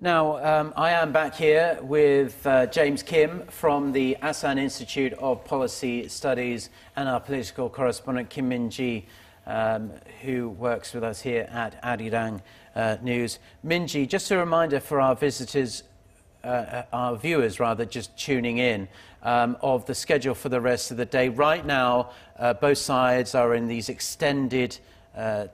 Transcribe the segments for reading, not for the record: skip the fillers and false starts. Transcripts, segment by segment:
Now, I am back here with James Kim from the Asan Institute of Policy Studies and our political correspondent Kim Min-ji, who works with us here at Arirang News. Min-ji, just a reminder for our visitors, our viewers rather, just tuning in, of the schedule for the rest of the day. Right now, both sides are in these extended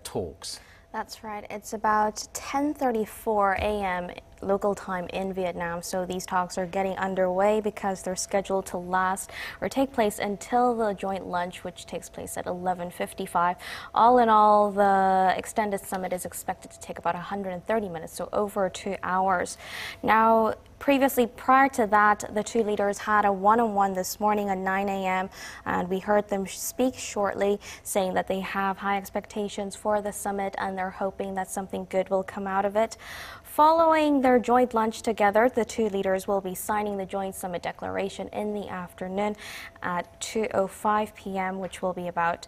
talks. That's right. It's about 10:34 a.m. local time in Vietnam. So these talks are getting underway because they're scheduled to last or take place until the joint lunch, which takes place at 11:55. All in all, the extended summit is expected to take about 130 minutes, so over 2 hours. Now, previously, prior to that, the two leaders had a one-on-one this morning at 9 a.m. and we heard them speak shortly, saying that they have high expectations for the summit and they're hoping that something good will come out of it. Following their joint lunch together, the two leaders will be signing the joint summit declaration in the afternoon at 2:05 p.m., which will be about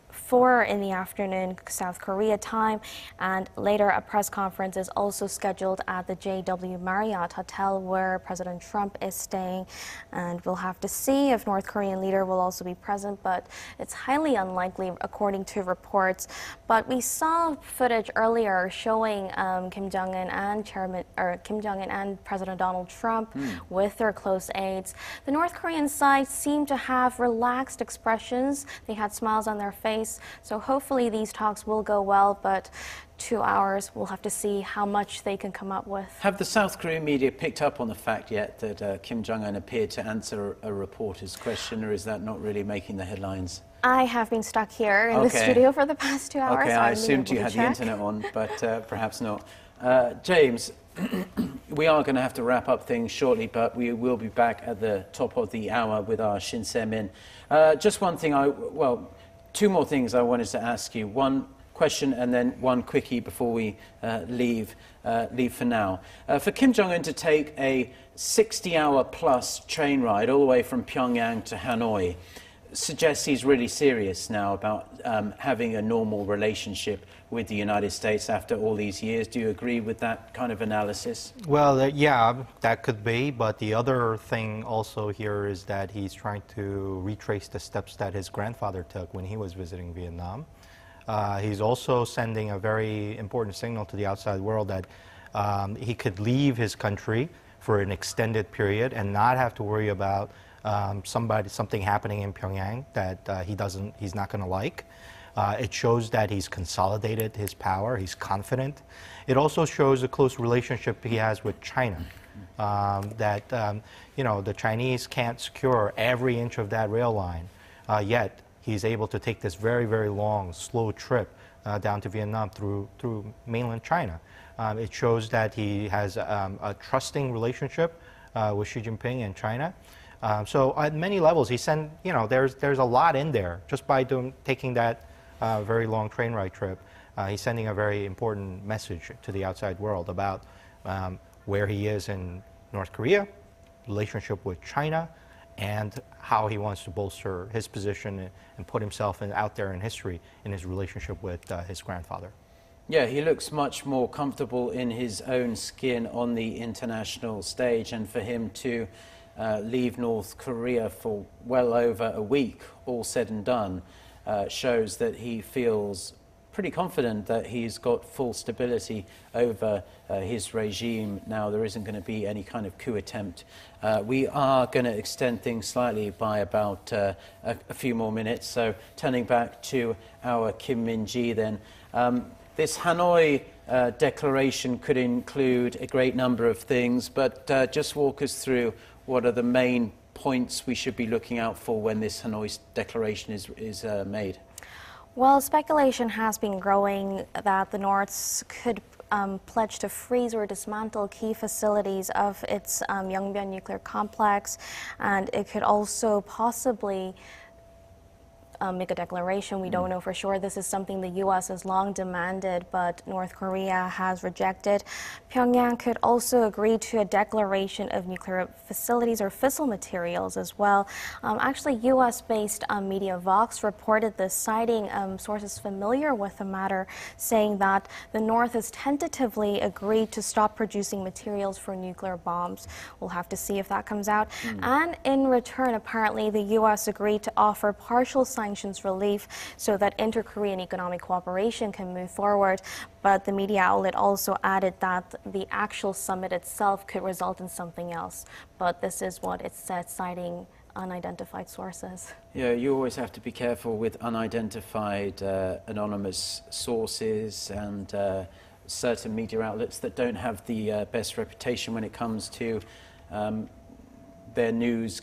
4 in the afternoon South Korea time. And later, a press conference is also scheduled at the JW Marriott Hotel where President Trump is staying. And we'll have to see if North Korean leader will also be present, but it's highly unlikely according to reports. But we saw footage earlier showing Kim Jong-un and President Donald Trump with their close aides. The North Korean side seemed to have relaxed expressions. They had smiles on their face. So hopefully these talks will go well, but 2 hours, we'll have to see how much they can come up with. Have the South Korean media picked up on the fact yet that Kim Jong-un appeared to answer a reporter's question, or is that not really making the headlines? I have been stuck here in the studio for the past 2 hours. Okay, I assumed you had the internet on, but perhaps not. James, we are going to have to wrap up things shortly, but we will be back at the top of the hour with our Shin Se-min. Just one thing, two more things I wanted to ask you. One question and then one quickie before we leave for now. For Kim Jong-un to take a 60-hour plus train ride all the way from Pyongyang to Hanoi suggests he's really serious now about having a normal relationship with the United States after all these years. Do you agree with that kind of analysis? Well, yeah, that could be. But the other thing also here is that he's trying to retrace the steps that his grandfather took when he was visiting Vietnam. He's also sending a very important signal to the outside world that he could leave his country for an extended period and not have to worry about something happening in Pyongyang that he's not going to like. It shows that he's consolidated his power, he's confident. It also shows a close relationship he has with China. The Chinese can't secure every inch of that rail line, yet he's able to take this very, very long, slow trip down to Vietnam through mainland China. It shows that he has a trusting relationship with Xi Jinping and China. So at many levels, there's a lot in there just by taking that very long train ride trip. He's sending a very important message to the outside world about where he is in North Korea, relationship with China, and how he wants to bolster his position and put himself out there in history in his relationship with his grandfather. Yeah, he looks much more comfortable in his own skin on the international stage, and for him to leave North Korea for well over a week, all said and done, shows that he feels pretty confident that he's got full stability over his regime. Now, there isn't going to be any kind of coup attempt. We are going to extend things slightly by about a few more minutes. So turning back to our Kim Min-ji then. This Hanoi declaration could include a great number of things, but just walk us through what are the main points we should be looking out for when this Hanoi declaration is made. Well, speculation has been growing that the North could pledge to freeze or dismantle key facilities of its Yongbyon nuclear complex, and it could also possibly make a declaration. We don't know for sure. This is something the U.S. has long demanded, but North Korea has rejected. Pyongyang could also agree to a declaration of nuclear facilities or fissile materials as well. Actually, U.S.-based media Vox reported this, citing sources familiar with the matter, saying that the North has tentatively agreed to stop producing materials for nuclear bombs. We'll have to see if that comes out. And in return, apparently, the U.S. agreed to offer partial sanctions relief so that inter-Korean economic cooperation can move forward. But the media outlet also added that the actual summit itself could result in something else. But this is what it said, citing unidentified sources. Yeah, you always have to be careful with unidentified anonymous sources and certain media outlets that don't have the best reputation when it comes to their news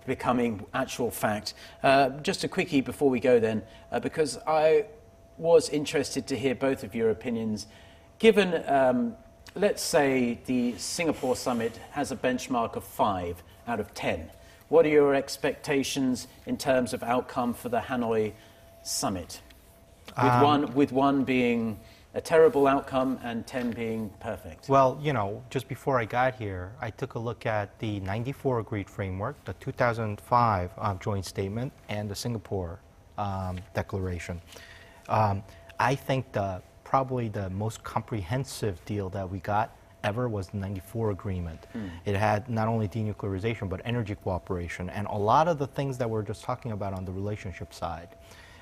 becoming actual fact. Just a quickie before we go then, because I was interested to hear both of your opinions. Given, let's say, the Singapore summit has a benchmark of 5 out of 10, what are your expectations in terms of outcome for the Hanoi summit? With one being a terrible outcome and 10 being perfect. Well, you know, just before I got here, I took a look at the 94 agreed framework, the 2005 joint statement, and the Singapore declaration. I think probably the most comprehensive deal that we got ever was the 94 agreement. It had not only denuclearization, but energy cooperation, and a lot of the things that we're just talking about on the relationship side.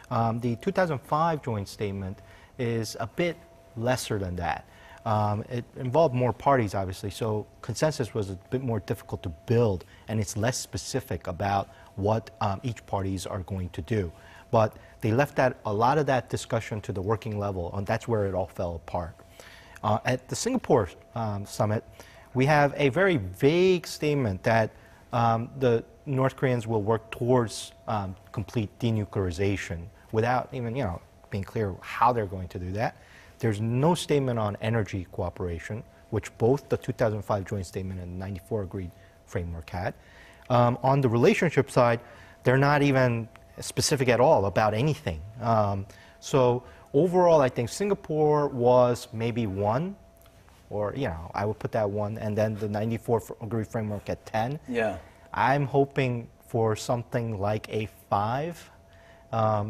The 2005 joint statement is a bit lesser than that. It involved more parties, obviously, so consensus was a bit more difficult to build, and it's less specific about what each parties are going to do. But they left a lot of that discussion to the working level, and that's where it all fell apart. At the Singapore summit, we have a very vague statement that the North Koreans will work towards complete denuclearization without even, being clear how they're going to do that. There's no statement on energy cooperation, which both the 2005 joint statement and the 94 agreed framework had. On the relationship side, they're not even specific at all about anything. So overall, I think Singapore was maybe 1, or, I would put that 1, and then the 94 agreed framework at 10. Yeah. I'm hoping for something like a 5.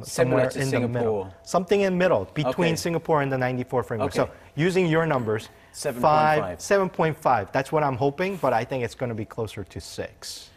Somewhere in the middle. Something in the middle, between Singapore and the 94 framework. Okay. So using your numbers, 7.5. 7.5. That's what I'm hoping, but I think it's going to be closer to 6.